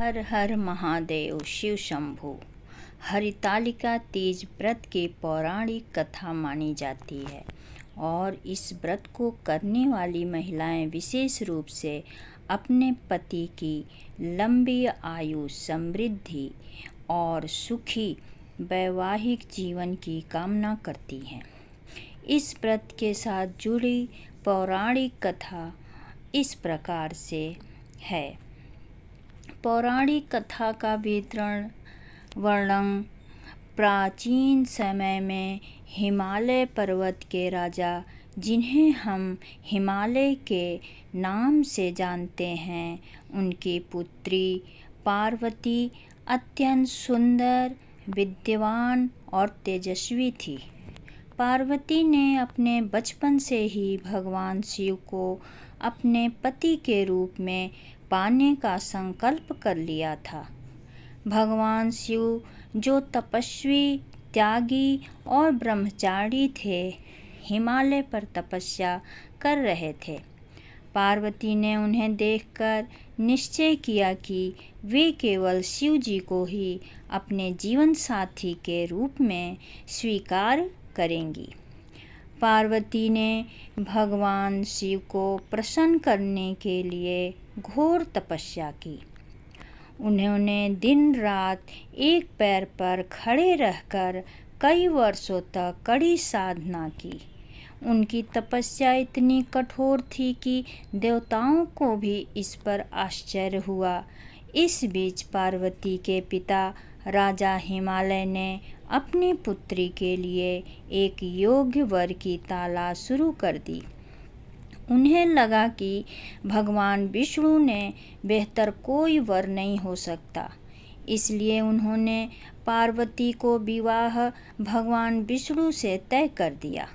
हर हर महादेव शिव शंभु। हरितालिका तीज व्रत की पौराणिक कथा मानी जाती है और इस व्रत को करने वाली महिलाएं विशेष रूप से अपने पति की लंबी आयु, समृद्धि और सुखी वैवाहिक जीवन की कामना करती हैं। इस व्रत के साथ जुड़ी पौराणिक कथा इस प्रकार से है। पौराणिक कथा का वर्णन प्राचीन समय में हिमालय पर्वत के राजा, जिन्हें हम हिमालय के नाम से जानते हैं, उनकी पुत्री पार्वती अत्यंत सुंदर, विद्यावान और तेजस्वी थी। पार्वती ने अपने बचपन से ही भगवान शिव को अपने पति के रूप में पाने का संकल्प कर लिया था। भगवान शिव जो तपस्वी, त्यागी और ब्रह्मचारी थे, हिमालय पर तपस्या कर रहे थे। पार्वती ने उन्हें देखकर निश्चय किया कि वे केवल शिव जी को ही अपने जीवन साथी के रूप में स्वीकार करेंगी। पार्वती ने भगवान शिव को प्रसन्न करने के लिए घोर तपस्या की। उन्होंने दिन रात एक पैर पर खड़े रहकर कई वर्षों तक कड़ी साधना की। उनकी तपस्या इतनी कठोर थी कि देवताओं को भी इस पर आश्चर्य हुआ। इस बीच पार्वती के पिता राजा हिमालय ने अपनी पुत्री के लिए एक योग्य वर की तलाश शुरू कर दी। उन्हें लगा कि भगवान विष्णु ने बेहतर कोई वर नहीं हो सकता, इसलिए उन्होंने पार्वती को विवाह भगवान विष्णु से तय कर दिया।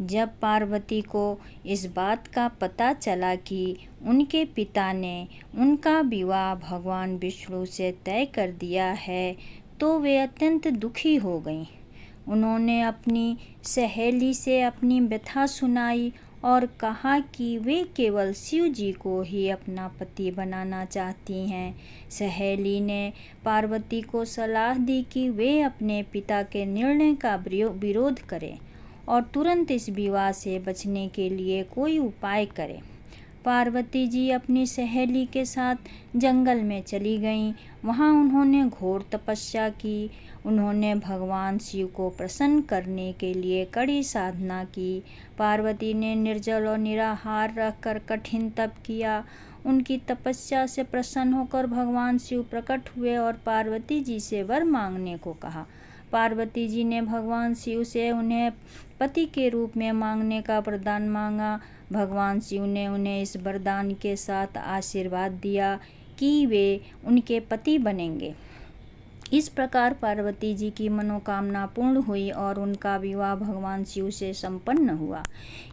जब पार्वती को इस बात का पता चला कि उनके पिता ने उनका विवाह भगवान विष्णु से तय कर दिया है, तो वे अत्यंत दुखी हो गईं। उन्होंने अपनी सहेली से अपनी व्यथा सुनाई और कहा कि वे केवल शिव जी को ही अपना पति बनाना चाहती हैं। सहेली ने पार्वती को सलाह दी कि वे अपने पिता के निर्णय का विरोध करें और तुरंत इस विवाह से बचने के लिए कोई उपाय करें। पार्वती जी अपनी सहेली के साथ जंगल में चली गईं। वहाँ उन्होंने घोर तपस्या की। उन्होंने भगवान शिव को प्रसन्न करने के लिए कड़ी साधना की। पार्वती ने निर्जल और निराहार रहकर कठिन तप किया। उनकी तपस्या से प्रसन्न होकर भगवान शिव प्रकट हुए और पार्वती जी से वर मांगने को कहा। पार्वती जी ने भगवान शिव से उन्हें पति के रूप में मांगने का वरदान मांगा। भगवान शिव ने उन्हें इस वरदान के साथ आशीर्वाद दिया कि वे उनके पति बनेंगे। इस प्रकार पार्वती जी की मनोकामना पूर्ण हुई और उनका विवाह भगवान शिव से संपन्न हुआ।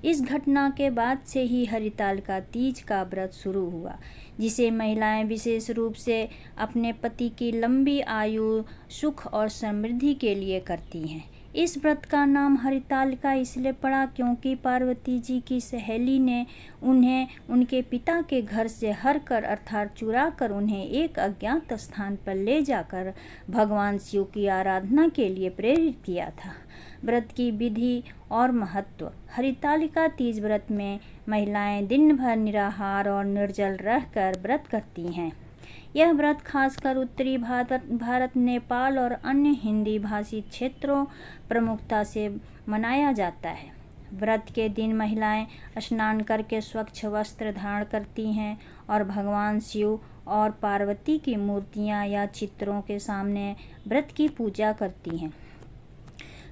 इस घटना के बाद से ही हरितालिका तीज का व्रत शुरू हुआ, जिसे महिलाएं विशेष रूप से अपने पति की लंबी आयु, सुख और समृद्धि के लिए करती हैं। इस व्रत का नाम हरितालिका इसलिए पड़ा क्योंकि पार्वती जी की सहेली ने उन्हें उनके पिता के घर से हर कर अर्थात चुरा कर उन्हें एक अज्ञात स्थान पर ले जाकर भगवान शिव की आराधना के लिए प्रेरित किया था। व्रत की विधि और महत्व। हरितालिका तीज व्रत में महिलाएं दिन भर निराहार और निर्जल रहकर व्रत करती हैं। यह व्रत खासकर उत्तरी भारत, नेपाल और अन्य हिंदी भाषी क्षेत्रों प्रमुखता से मनाया जाता है। व्रत के दिन महिलाएं स्नान करके स्वच्छ वस्त्र धारण करती हैं और भगवान शिव और पार्वती की मूर्तियां या चित्रों के सामने व्रत की पूजा करती हैं।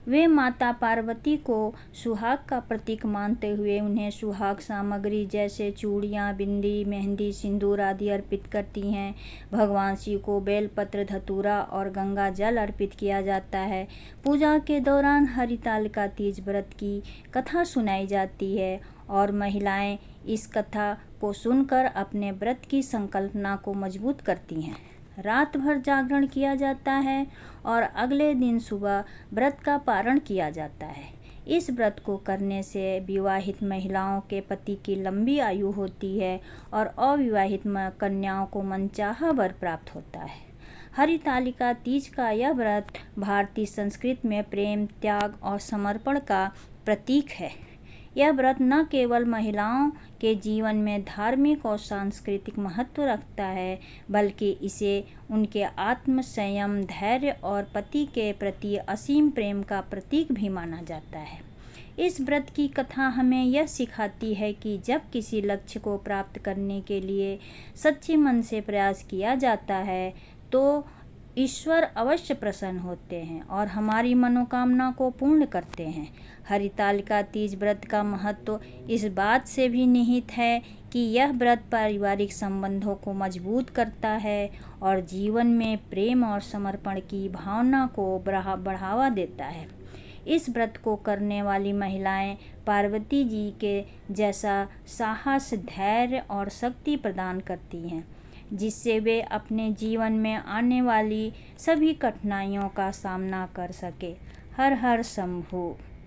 वे माता पार्वती को सुहाग का प्रतीक मानते हुए उन्हें सुहाग सामग्री जैसे चूड़ियाँ, बिंदी, मेहंदी, सिंदूर आदि अर्पित करती हैं। भगवान शिव को बेलपत्र, धतूरा और गंगा जल अर्पित किया जाता है। पूजा के दौरान हरितालिका तीज व्रत की कथा सुनाई जाती है और महिलाएं इस कथा को सुनकर अपने व्रत की संकल्पना को मजबूत करती हैं। रात भर जागरण किया जाता है और अगले दिन सुबह व्रत का पारण किया जाता है। इस व्रत को करने से विवाहित महिलाओं के पति की लंबी आयु होती है और अविवाहित कन्याओं को मनचाहा वर प्राप्त होता है। हरितालिका तीज का यह व्रत भारतीय संस्कृति में प्रेम, त्याग और समर्पण का प्रतीक है। यह व्रत न केवल महिलाओं के जीवन में धार्मिक और सांस्कृतिक महत्व रखता है, बल्कि इसे उनके आत्म संयम, धैर्य और पति के प्रति असीम प्रेम का प्रतीक भी माना जाता है। इस व्रत की कथा हमें यह सिखाती है कि जब किसी लक्ष्य को प्राप्त करने के लिए सच्चे मन से प्रयास किया जाता है तो ईश्वर अवश्य प्रसन्न होते हैं और हमारी मनोकामना को पूर्ण करते हैं। हरितालिका तीज व्रत का महत्व इस बात से भी निहित है कि यह व्रत पारिवारिक संबंधों को मजबूत करता है और जीवन में प्रेम और समर्पण की भावना को बढ़ावा देता है। इस व्रत को करने वाली महिलाएं पार्वती जी के जैसा साहस, धैर्य और शक्ति प्रदान करती हैं, जिससे वे अपने जीवन में आने वाली सभी कठिनाइयों का सामना कर सके। हर हर शंभू।